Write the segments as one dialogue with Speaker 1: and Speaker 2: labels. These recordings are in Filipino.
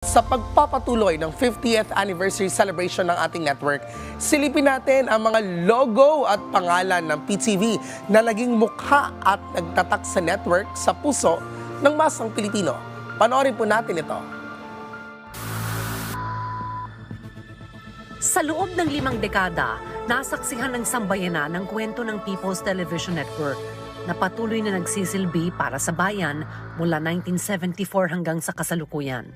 Speaker 1: Sa pagpapatuloy ng 50th anniversary celebration ng ating network, silipin natin ang mga logo at pangalan ng PTV na naging mukha at nagtatak sa network sa puso ng masang Pilipino. Panoorin po natin ito.
Speaker 2: Sa loob ng 5 dekada, nasaksihan ng sambayanan ang kwento ng People's Television Network na patuloy na nagsisilbi para sa bayan mula 1974 hanggang sa kasalukuyan.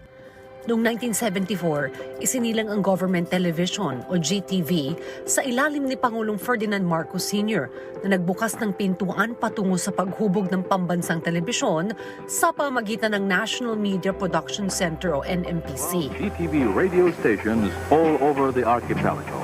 Speaker 2: Noong 1974, isinilang ang Government Television o GTV sa ilalim ni Pangulong Ferdinand Marcos Sr. na nagbukas ng pintuan patungo sa paghubog ng pambansang telebisyon sa pamamagitan ng National Media Production Center o NMPC.
Speaker 3: GTV radio stations all over the archipelago.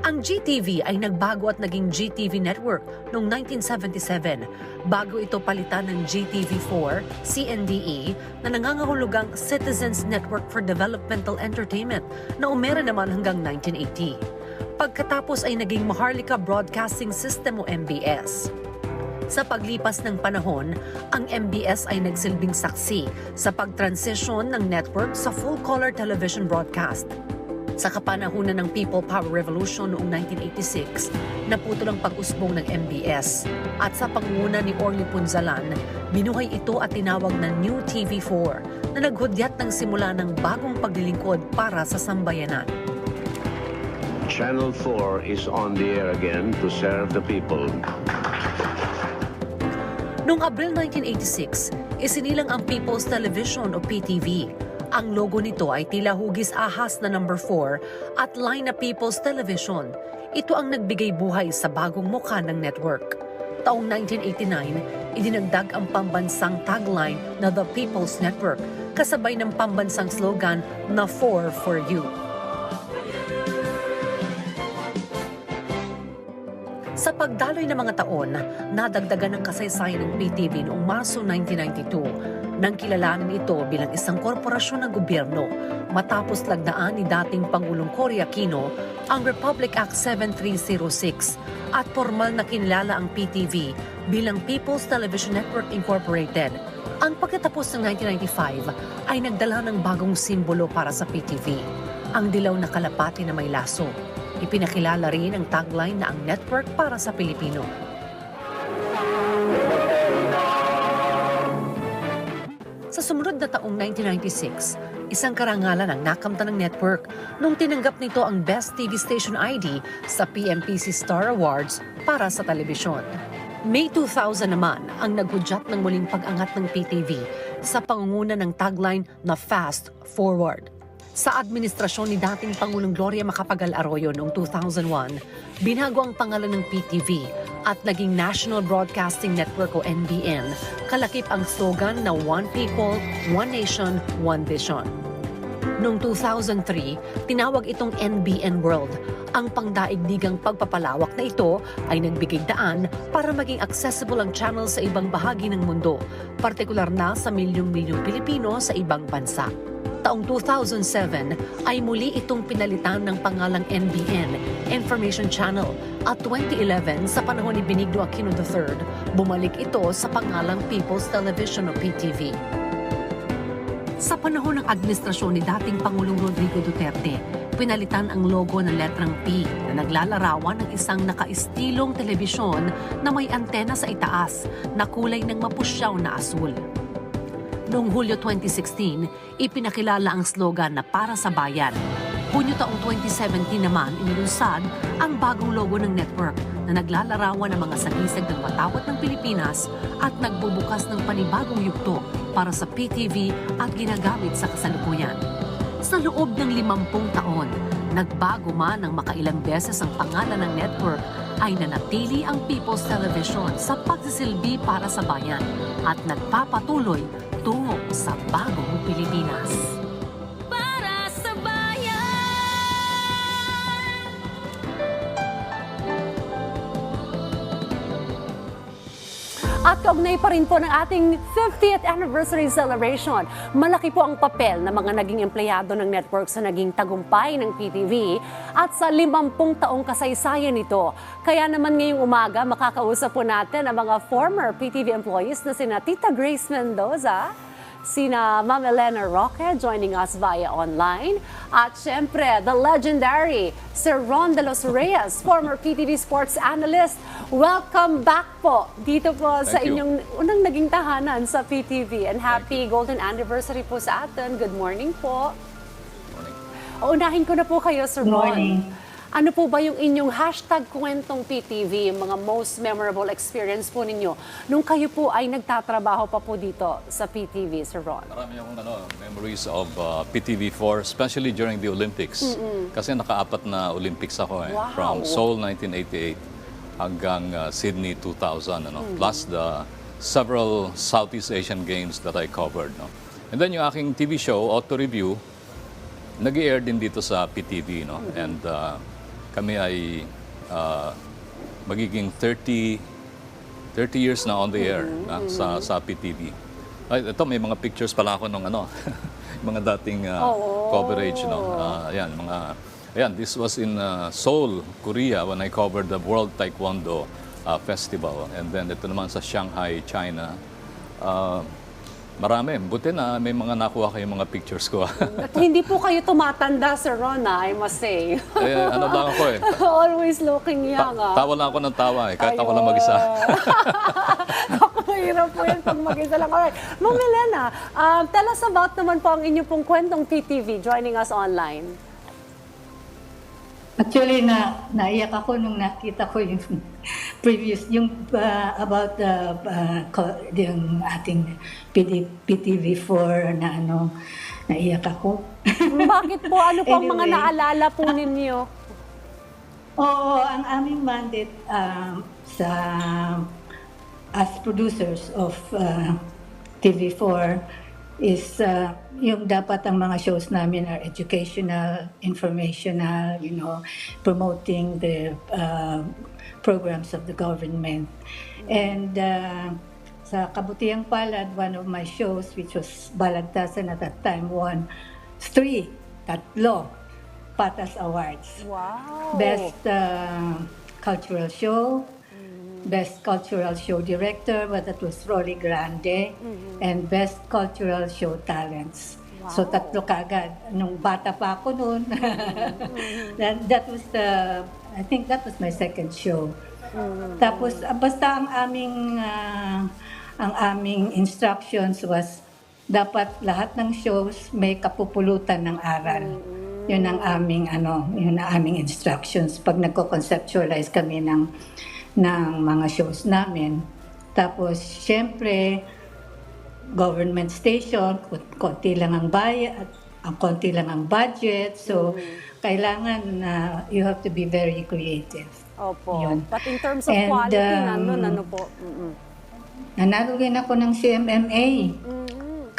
Speaker 2: Ang GTV ay nagbago at naging GTV Network noong 1977 bago ito palitan ng GTV4, CNDE na nangangahulugang Citizens Network for Developmental Entertainment na umera naman hanggang 1980. Pagkatapos ay naging Maharlika Broadcasting System o MBS. Sa paglipas ng panahon, ang MBS ay nagsilbing saksi sa pagtransition ng network sa full-color television broadcast. Sa kapanahunan ng People Power Revolution noong 1986, naputol ang pag-usbong ng MBS. At sa pangunguna ni Orly Punzalan, binuhay ito at tinawag na New TV4 na naghudyat ng simula ng bagong paglilingkod para sa sambayanan.
Speaker 4: Channel 4 is on the air again to serve the people.
Speaker 2: Noong Abril 1986, isinilang ang People's Television o PTV. Ang logo nito ay tila hugis ahas na number 4 at line na People's Television. Ito ang nagbigay buhay sa bagong mukha ng network. Taong 1989, idinagdag ang pambansang tagline na The People's Network, kasabay ng pambansang slogan na 4 for You. Sa pagdaloy ng mga taon, nadagdagan ng kasaysayan ng PTV noong Marso 1992 nang kilalanin ito bilang isang korporasyon ng gobyerno matapos lagdaan ni dating Pangulong Cory Aquino ang Republic Act 7306 at formal na kinilala ang PTV bilang People's Television Network Incorporated. Ang pagkatapos ng 1995 ay nagdala ng bagong simbolo para sa PTV, ang dilaw na kalapati na may laso. Ipinakilala rin ang tagline na ang network para sa Pilipino. Sa sumunod na taong 1996, isang karangalan ang nakamtan ng network nung tinanggap nito ang Best TV Station ID sa PMPC Star Awards para sa telebisyon. May 2000 naman ang naghudyat ng muling pag-angat ng PTV sa pangunguna ng tagline na Fast Forward. Sa administrasyon ni dating Pangulong Gloria Macapagal Arroyo noong 2001, binago ang pangalan ng PTV at naging National Broadcasting Network o NBN, kalakip ang slogan na One People, One Nation, One Vision. Noong 2003, tinawag itong NBN World. Ang pangdaigdigang pagpapalawak na ito ay nagbigay daan para maging accessible ang channel sa ibang bahagi ng mundo, partikular na sa milyong-milyong Pilipino sa ibang bansa. Taong 2007 ay muli itong pinalitan ng pangalang NBN, Information Channel, at 2011 sa panahon ni Benigno Aquino III, bumalik ito sa pangalang People's Television o PTV. Sa panahon ng administrasyon ni dating Pangulong Rodrigo Duterte, pinalitan ang logo ng letrang P na naglalarawan ng isang nakaistilong telebisyon na may antena sa itaas na kulay ng mapusyaw na asul. Noong Hulyo 2016, ipinakilala ang slogan na Para sa Bayan. Hunyo taong 2017 naman inilunsad ang bagong logo ng network na naglalarawan ng mga sagisag ng watawat ng Pilipinas at nagbubukas ng panibagong yugto para sa PTV at ginagamit sa kasalukuyan. Sa loob ng 50 taon, nagbago man ng makailang beses ang pangalan ng network, ay nanatili ang People's Television sa pagsisilbi para sa bayan at nagpapatuloy tungo sa bagong Pilipinas.
Speaker 5: Para sa bayan!
Speaker 6: At kaugnay pa rin po ng ating 50th anniversary celebration. Malaki po ang papel ng mga naging empleyado ng network sa naging tagumpay ng PTV at sa 50 taong kasaysayan nito. Kaya naman ngayong umaga, makakausap po natin ang mga former PTV employees na sina Tita Grace Mendoza, sina Ma'am Elena Roque joining us via online. At syempre, the legendary Sir Ron De Los Reyes, former PTV sports analyst. Welcome back po dito po sa
Speaker 7: Thank you.
Speaker 6: inyong unang naging tahanan sa PTV. And happy golden anniversary po sa atin. Good morning po. Unahin ko na po kayo, Sir Ron.
Speaker 8: Morning.
Speaker 6: Ano po ba yung inyong hashtag kwentong PTV, yung mga most memorable experience po ninyo nung kayo po ay nagtatrabaho pa po dito sa PTV, Sir Ron?
Speaker 7: Marami akong memories of PTV4, especially during the Olympics. Kasi nakaapat na Olympics ako
Speaker 6: Wow.
Speaker 7: from Seoul 1988 hanggang Sydney 2000, plus the several Southeast Asian Games that I covered. No? And then yung aking TV show, Auto Review, nag-i-air din dito sa PTV. No? And kami ay magiging 30 years na on the air sa PTV. Ay, ito, may mga pictures pala ako nung mga dating coverage. This was in Seoul, Korea, when I covered the World Taekwondo Festival. And then ito naman sa Shanghai, China. Marami. Buti na may mga nakuha kayong mga pictures ko.
Speaker 6: At hindi po kayo tumatanda, Sir Ron, I must say.
Speaker 7: Ano lang ako
Speaker 6: Always looking young.
Speaker 7: Tawa lang ako ng tawa kahit ako lang mag-isa.
Speaker 6: Ako, mahirap po yan pag mag-isa lang. Alright. Ma'am Elena, tell us about naman po ang inyong pong kwentong PTV joining us online.
Speaker 8: Actually, naiyak ako nung nakita ko yung previous, yung about yung ating PTV4 na naiyak ako.
Speaker 6: Bakit po? Ano po ang mga
Speaker 8: Anyway.
Speaker 6: naalala po ninyo?
Speaker 8: Oo, ang aming mandate as producers of TV4 is yung dapat ang mga shows namin are educational, informational, promoting the programs of the government. And sa kabutihang palad, one of my shows, which was Balagtasan at that time, won 3 Patas Awards.
Speaker 6: Wow.
Speaker 8: Best cultural show, Best Cultural Show Director, but that was Rolly Grande, and Best Cultural Show Talents. So tatlo kaagad. Nung bata pa ako noon, that was I think that was my second show. Tapos basta ang aming instructions was dapat lahat ng shows may kapupulutan ng aral. Yun ang aming instructions pag nagko-conceptualize kami ng mga shows namin. Tapos, syempre, government station, konti lang ang konti lang ang budget. So, kailangan you have to be very creative.
Speaker 6: Opo.
Speaker 8: Yun.
Speaker 6: But in terms of
Speaker 8: And,
Speaker 6: quality, ano po?
Speaker 8: Nanalo rin ako ng CMMA,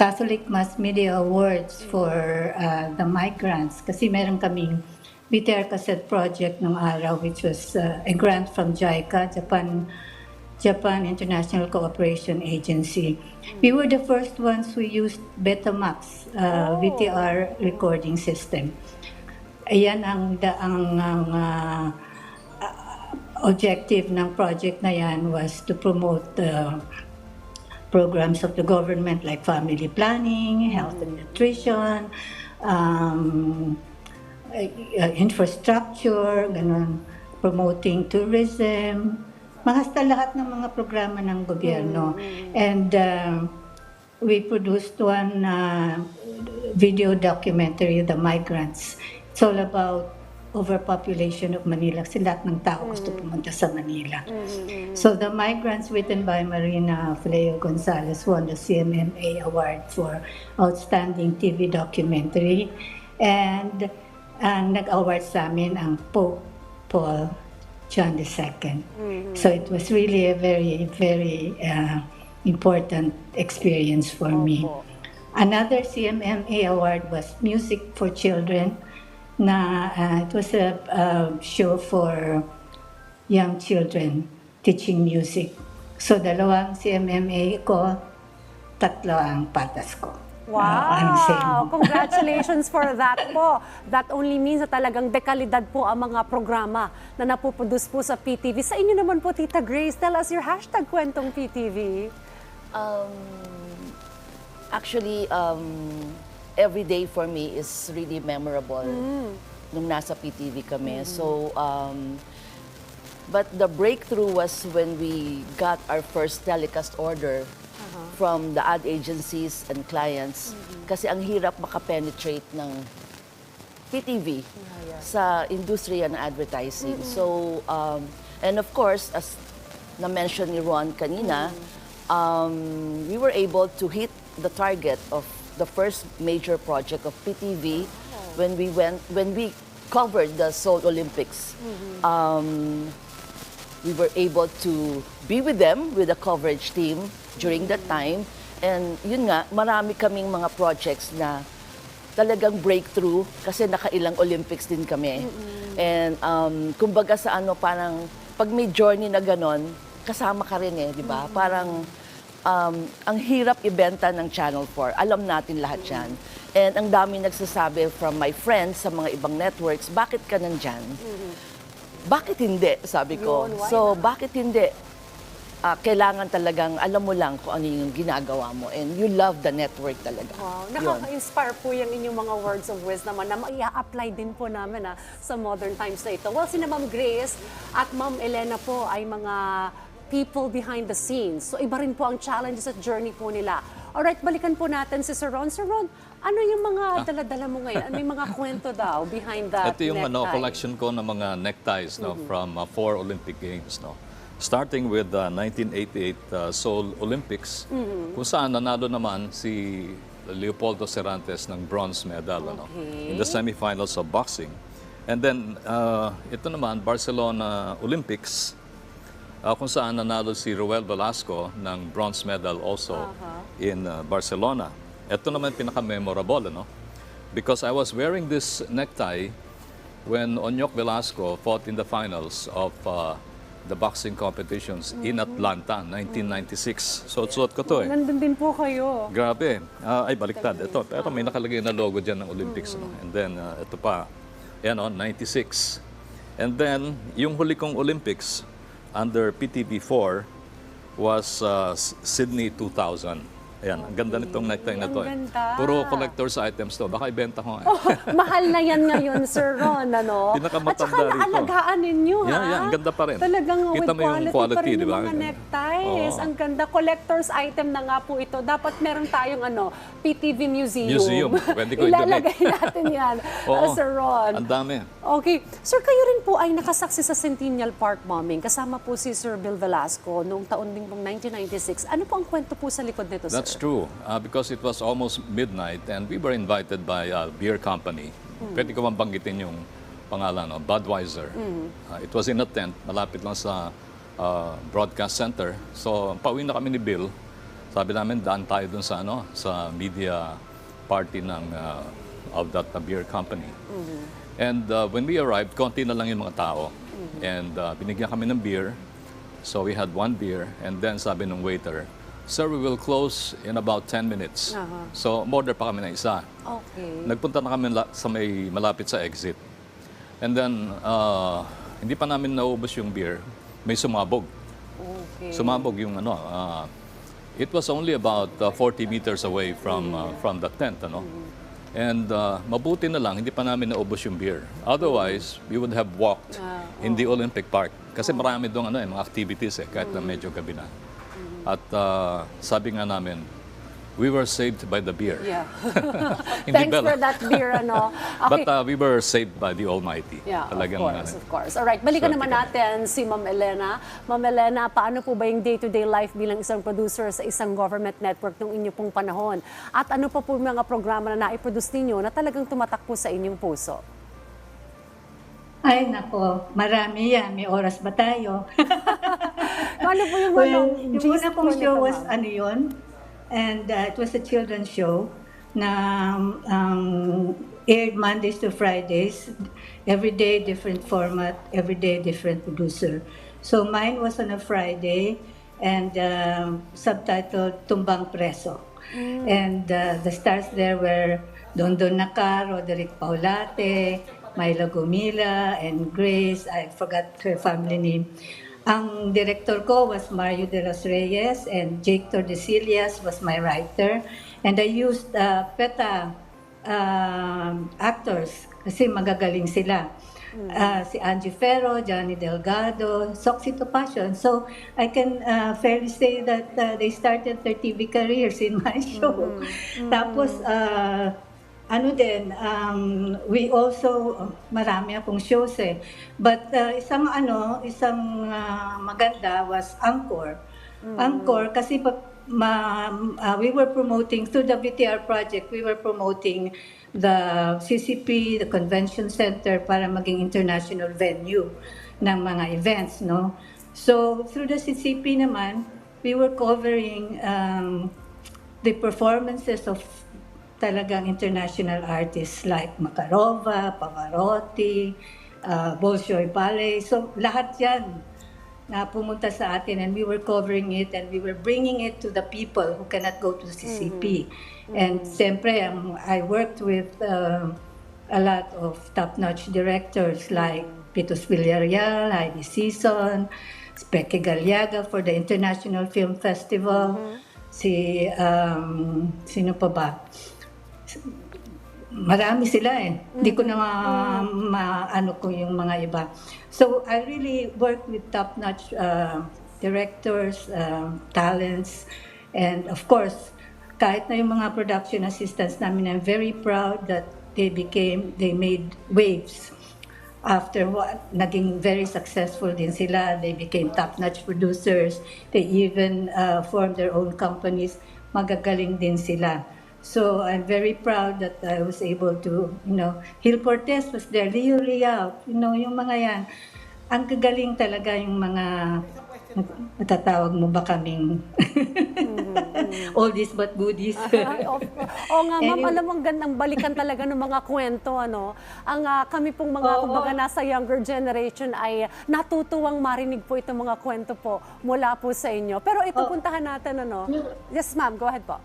Speaker 8: Catholic Mass Media Awards for the migrants. Kasi meron kaming BTR Cassette Project nung araw, which was a grant from JICA, Japan International Cooperation Agency. We were the first ones who used Betamax VTR recording system. Ayan ang objective ng project na yan was to promote programs of the government like family planning, health and nutrition, infrastructure, ganun, promoting tourism, mahasta lahat ng mga programa ng gobyerno. And we produced one video documentary, The Migrants. It's all about overpopulation of Manila kasi lahat ng tao gusto pumunta sa Manila. So The Migrants, written by Marina Fleo Gonzalez, won the CMMA Award for Outstanding TV Documentary. And ang nag-award sa amin ang Pope Paul John II. So it was really a very, very important experience for me. Another CMMA award was Music for Children, na it was a show for young children teaching music. So dalawang CMMA ko, tatlo ang patas ko.
Speaker 6: Wow! Congratulations for that po. That only means na talagang dekalidad po ang mga programa na napuproduce po sa PTV. Sa inyo naman po, Tita Grace, tell us your hashtag kwentong PTV.
Speaker 9: Actually, every day for me is really memorable nung nasa PTV kami. So, but the breakthrough was when we got our first telecast order from the ad agencies and clients. Kasi ang hirap makapenetrate ng PTV sa industriya ng advertising. So, and of course, as na-mention ni Ron kanina, we were able to hit the target of the first major project of PTV when we covered the Seoul Olympics. We were able to be with them, with the coverage team during that time. And yun nga, marami kaming mga projects na talagang breakthrough kasi nakailang Olympics din kami. And kumbaga sa ano, parang pag may journey na ganon, kasama ka rin eh, di ba? Parang ang hirap ibenta ng Channel 4. Alam natin lahat yan. And ang dami nagsasabi from my friends sa mga ibang networks, bakit ka nandyan? Bakit hindi? Sabi ko. So, bakit hindi? Kailangan talagang alam mo lang kung ano yung ginagawa mo. And you love the network talaga.
Speaker 6: Wow,
Speaker 9: Yun.
Speaker 6: nakaka-inspire po yung inyong mga words of wisdom na mai-apply din po namin sa modern times na ito. Well, sina Ma'am Grace at Ma'am Elena po ay mga people behind the scenes. So iba rin po ang challenges at journey po nila. Alright, balikan po natin si Sir Ron. Sir Ron, ano yung mga dala-dala mo ngayon? Ano yung mga kwento daw behind that
Speaker 7: Ito yung
Speaker 6: necktie?
Speaker 7: collection ko ng mga neckties from 4 Olympic Games. Starting with the 1988 Seoul Olympics, kung saan nanalo naman si Leopoldo Cervantes ng bronze medal in the semifinals of boxing. And then, ito naman, Barcelona Olympics, kung saan nanalo si Roel Velasco ng bronze medal also in Barcelona. Ito naman pinaka-memorable, because I was wearing this necktie when Onyok Velasco fought in the finals of the boxing competitions in Atlanta, 1996. So, suot ko to eh.
Speaker 6: Nandun din po kayo.
Speaker 7: Grabe. Ay, baliktad. Ito, pero may nakalagay na logo dyan ng Olympics. And then, ito pa, 96. And then, yung huli kong Olympics, under PTV4 was Sydney 2000. Ayan, ang ganda nitong necktie na to.
Speaker 6: Ang ganda.
Speaker 7: Puro collector's items to. Baka ibenta ko.
Speaker 6: Mahal na yan ngayon, Sir Ron, ano?
Speaker 7: Pinakamatanda
Speaker 6: At saka
Speaker 7: rito.
Speaker 6: naalagaan ninyo, ha?
Speaker 7: Yeah, ang ganda pa rin.
Speaker 6: Talagang
Speaker 7: Kita
Speaker 6: with
Speaker 7: mo yung
Speaker 6: quality,
Speaker 7: quality,
Speaker 6: pa rin
Speaker 7: di ba?
Speaker 6: yung mga neckties.
Speaker 7: Oo.
Speaker 6: Ang ganda. Collector's item na nga po ito. Dapat meron tayong PTV Museum.
Speaker 7: Pwede ko
Speaker 6: Ilalagay natin yan,
Speaker 7: Oo.
Speaker 6: Sir Ron.
Speaker 7: Ang dami.
Speaker 6: Okay. Sir, kayo rin po ay nakasaksi sa Centennial Park bombing. Kasama po si Sir Bill Velasco noong taon din pong 1996. Ano po ang kwento po sa likod nito, Sir?
Speaker 7: That's true. Because it was almost midnight and we were invited by a beer company. Pwede ko bang banggitin yung pangalan, Budweiser. It was in a tent, malapit lang sa broadcast center. So, pauwi na kami ni Bill. Sabi namin, daan tayo dun sa, sa media party of that beer company. And when we arrived, konti na lang yung mga tao. And binigyan kami ng beer. So we had one beer. And then sabi ng waiter, "Sir, we will close in about 10 minutes. So, order pa kami ng isa.
Speaker 6: Okay.
Speaker 7: Nagpunta na kami sa may malapit sa exit. And then, hindi pa namin naubos yung beer. May sumabog.
Speaker 6: Okay.
Speaker 7: Sumabog yung it was only about 40 meters away from the tent, And mabuti na lang, hindi pa namin naubos yung beer. Otherwise, we would have walked in the Olympic Park. Kasi marami doon mga activities kahit na medyo gabi na. At sabi nga namin, we were saved by the beer.
Speaker 6: Yeah.
Speaker 7: Hindi
Speaker 6: Thanks
Speaker 7: Bella.
Speaker 6: for that beer, Okay.
Speaker 7: But we were saved by the Almighty.
Speaker 6: Yeah,
Speaker 7: Talagang,
Speaker 6: of course. Alright, balikan
Speaker 7: swerte
Speaker 6: naman
Speaker 7: kami.
Speaker 6: natin si Ma'am Elena. Ma'am Elena, paano po ba yung day-to-day life bilang isang producer sa isang government network nung inyo pong panahon? At ano pa po mga programa na naiproduce ninyo na talagang tumatak po sa inyong puso?
Speaker 8: Ay, nako, marami yan. May oras ba tayo?
Speaker 6: Ano po yung
Speaker 8: Yung
Speaker 6: gist
Speaker 8: una
Speaker 6: po
Speaker 8: kong show
Speaker 6: nito,
Speaker 8: was
Speaker 6: ma'am?
Speaker 8: yun, and it was a children's show na aired Mondays to Fridays, every day different format, every day different producer. So mine was on a Friday and subtitled Tumbang Preso. And the stars there were Don Nacar, Roderick Paulate, Myla Gomila, and Grace. I forgot her family name. Ang director ko was Mario de los Reyes, and Jake Tordesillas was my writer. And I used PETA actors kasi magagaling sila. Si Angie Ferro, Johnny Delgado, Soxy Topacion. So I can fairly say that they started their TV careers in my show. Tapos ano din, we also, marami akong shows eh. But isang maganda was Angkor. Angkor kasi we were promoting, through the VTR project, we were promoting the CCP, the Convention Center para maging international venue ng mga events, no? So through the CCP naman, we were covering the performances of talagang international artists like Makarova, Pavarotti, Bolshoi Ballet. So lahat yan na pumunta sa atin, and we were covering it and we were bringing it to the people who cannot go to CCP. And siyempre, I worked with a lot of top-notch directors like Pitos Villarreal, Heidi Season, Peque Galiaga for the International Film Festival, sino pa ba? Marami sila eh. Hindi ko na maano ko yung mga iba. So I really work with top-notch directors, talents, and of course, kahit na yung mga production assistants namin, I'm very proud that they made waves. After naging very successful din sila, they became top-notch producers. They even formed their own companies. Magagaling din sila. So I'm very proud that I was able to, Gil Cortez was there, Leo Rial, yung mga yan. Ang gagaling talaga yung mga, matatawag mo ba kaming oldies but goodies.
Speaker 6: Oo nga, ma'am, alam mo, ang gandang balikan talaga ng mga kwento, ano. Kami pong mga, kumbaga, nasa younger generation ay natutuwang marinig po itong mga kwento po mula po sa inyo. Pero ito, puntahan natin, ano. Yes, ma'am, go ahead po.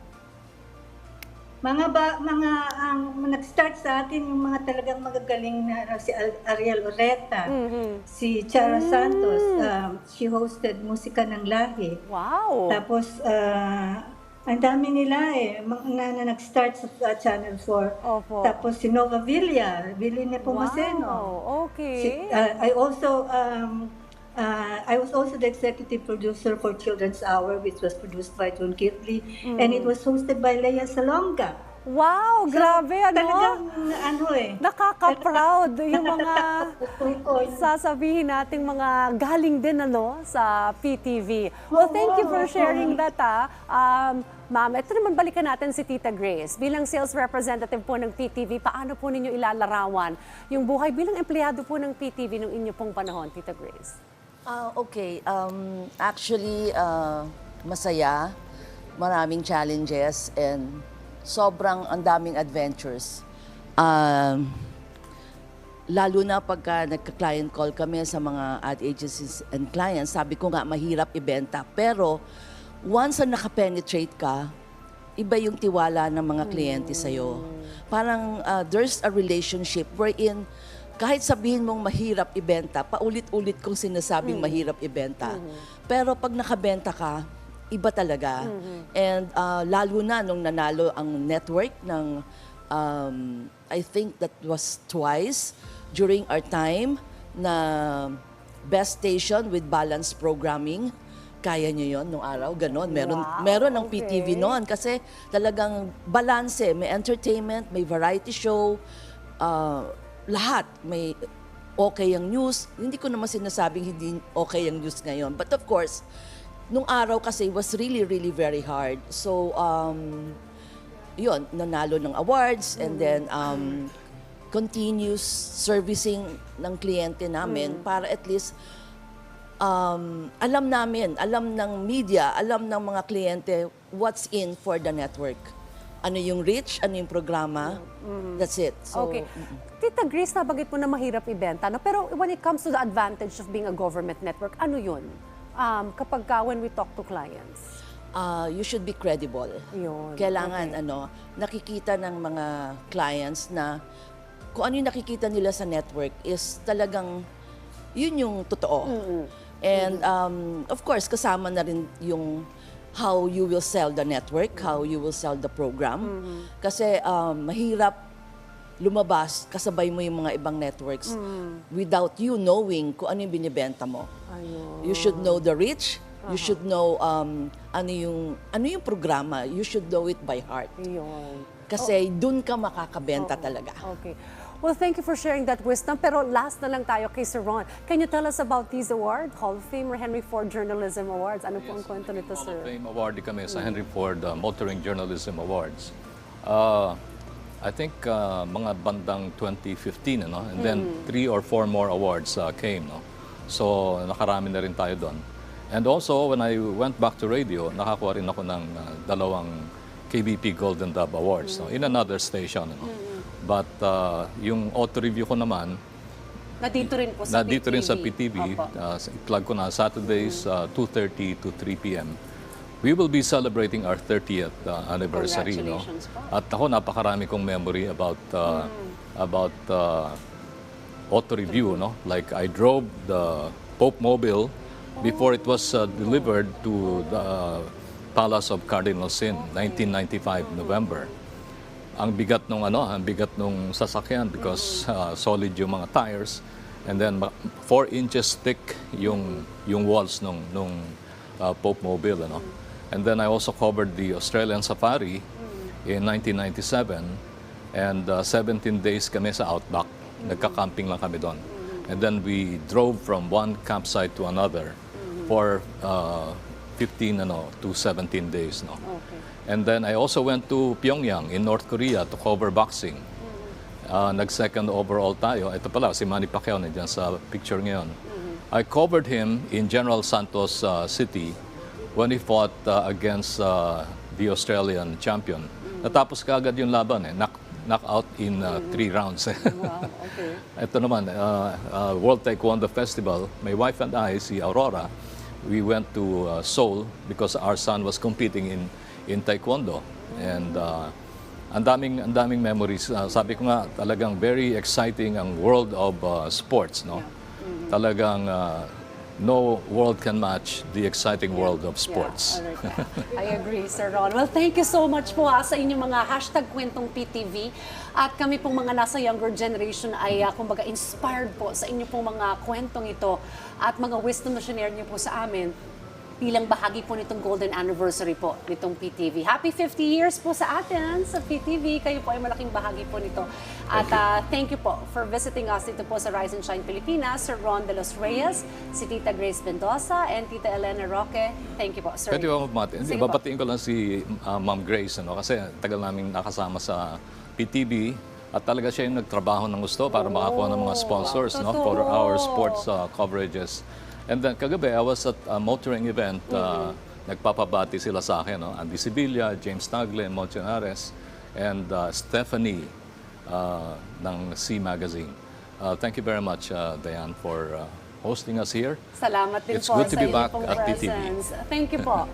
Speaker 8: Nag-start sa atin yung mga talagang magagaling na si Ariel Oreta, si Chara Santos, she hosted Musika ng Lahi.
Speaker 6: Wow!
Speaker 8: Tapos, ang dami nila na nag-start sa Channel 4.
Speaker 6: Opo.
Speaker 8: Tapos si Nova Villar, Billy Nepomuceno.
Speaker 6: Wow, okay.
Speaker 8: I was also the executive producer for Children's Hour, which was produced by John Kitley, and it was hosted by Lea Salonga.
Speaker 6: Wow, grabe, ano?
Speaker 8: Talagang,
Speaker 6: nakaka-proud yung mga sasabihin nating mga galing din, ano, sa PTV. Well, thank you for sharing that, Ma'am. Ito naman, balikan natin si Tita Grace. Bilang sales representative po ng PTV, paano po ninyo ilalarawan yung buhay bilang empleyado po ng PTV nung inyo pong panahon, Tita Grace?
Speaker 9: Okay. Actually, masaya. Maraming challenges and sobrang ang daming adventures. Lalo na pagka nagka-client call kami sa mga ad agencies and clients, sabi ko nga, mahirap ibenta. Pero once na nakapenetrate ka, iba yung tiwala ng mga kliyente sa'yo. Parang there's a relationship wherein kahit sabihin mong mahirap ibenta, paulit-ulit kong sinasabing mahirap ibenta. Pero pag nakabenta ka, iba talaga. And lalo na nung nanalo ang network ng, I think that was twice during our time na best station with balanced programming. Kaya nyo yun nung araw, ganon. Meron ng PTV noon kasi talagang balanse. May entertainment, may variety show, lahat. May okay ang news. Hindi ko naman sinasabing hindi okay ang news ngayon. But of course, nung araw kasi was really, really very hard. So, yun, nanalo ng awards and then continuous servicing ng kliyente namin para at least alam ng media, alam ng mga kliyente what's in for the network. Ano yung reach, ano yung programa, that's it. So,
Speaker 6: okay. Tita Grace, nabagit mo na mahirap ibenta, no? Pero when it comes to the advantage of being a government network, ano yun? When we talk to clients?
Speaker 9: You should be credible.
Speaker 6: Yun.
Speaker 9: Kailangan, nakikita ng mga clients na kung ano yung nakikita nila sa network is talagang yun yung totoo. And of course, kasama na rin yung how you will sell the network, how you will sell the program. Kasi mahirap lumabas, kasabay mo yung mga ibang networks without you knowing kung ano yung binibenta mo. You should know the reach, you should know ano yung programa, you should know it by heart.
Speaker 6: Yun.
Speaker 9: Kasi dun ka makakabenta talaga.
Speaker 6: Okay. Well, thank you for sharing that wisdom. Pero last na lang tayo kay Sir Ron. Can you tell us about these awards? Hall of Fame or Henry Ford Journalism Awards? Ano po ang kwento nito,
Speaker 7: Hall
Speaker 6: sir?
Speaker 7: of Fame award kami sa Henry Ford Motoring Journalism Awards. I think mga bandang 2015, no? And then 3 or 4 more awards came. No? So nakarami na rin tayo doon. And also, when I went back to radio, nakakuha rin ako ng 2 KBP Golden Dove Awards no? In another station. No? But yung auto review ko naman,
Speaker 6: Nandito rin po sa
Speaker 7: nandito
Speaker 6: PTV.
Speaker 7: rin sa PTV. I-plug ko na Saturdays 2:30 to 3 p.m. We will be celebrating our 30th anniversary. No?
Speaker 6: Congratulations po.
Speaker 7: At ako, napakarami kong memory about auto review. No? Like I drove the Pope Mobile before it was delivered to the Palace of Cardinal Sin, 1995 November. Ang bigat nung sasakyan because solid yung mga tires, and then 4 inches thick yung walls nung Pope Mobile, ano. And then I also covered the Australian Safari in 1997, and 17 days kami sa Outback. Nagka-camping lang kami doon. And then we drove from one campsite to another for 15 to 17 days, no. And then I also went to Pyongyang in North Korea to cover boxing. Nag-second overall tayo. Ito pala, si Manny Pacquiao nandiyan sa picture ngayon. I covered him in General Santos City when he fought against the Australian champion. Natapos kaagad yung laban, knockout in 3 rounds.
Speaker 6: Wow, okay.
Speaker 7: Ito naman, World Taekwondo Festival, my wife and I, si Aurora, we went to Seoul because our son was competing in Taekwondo. And ang daming memories. Sabi ko nga, talagang very exciting ang world of sports, no? Talagang no world can match the exciting world of sports.
Speaker 6: Yeah, alright. I agree, Sir Ron. Well, thank you so much po sa inyong mga #kwentong PTV. At kami pong mga nasa younger generation ay kumbaga inspired po sa inyong pong mga kwentong ito at mga wisdom na share niyo po sa amin bilang bahagi po nitong golden anniversary po nitong PTV. Happy 50 years po sa atin sa PTV. Kayo po ay malaking bahagi po nito. At thank you po for visiting us dito po sa Rise and Shine Pilipinas, Sir Ron de los Reyes, si Tita Grace Mendoza, and Tita Elena Roque. Thank you po, sir.
Speaker 7: Pwede ba mabati?
Speaker 6: Sige po.
Speaker 7: Babatiin ko lang si Ma'am Grace, ano? Kasi tagal namin nakasama sa PTV at talaga siya yung nagtrabaho ng gusto para makakuha ng mga sponsors, no, for our sports coverages. And then kagabi, I was at a motoring event. Nagpapabati sila sa akin, no? Andy Sevilla, James Tagle, Moncionares, and Stephanie ng C Magazine. Thank you very much, Diane, for hosting us here.
Speaker 6: Salamat din
Speaker 7: It's
Speaker 6: po
Speaker 7: good to
Speaker 6: sa
Speaker 7: be
Speaker 6: inyong
Speaker 7: back
Speaker 6: pong
Speaker 7: at PTV.
Speaker 6: presence. Thank you po.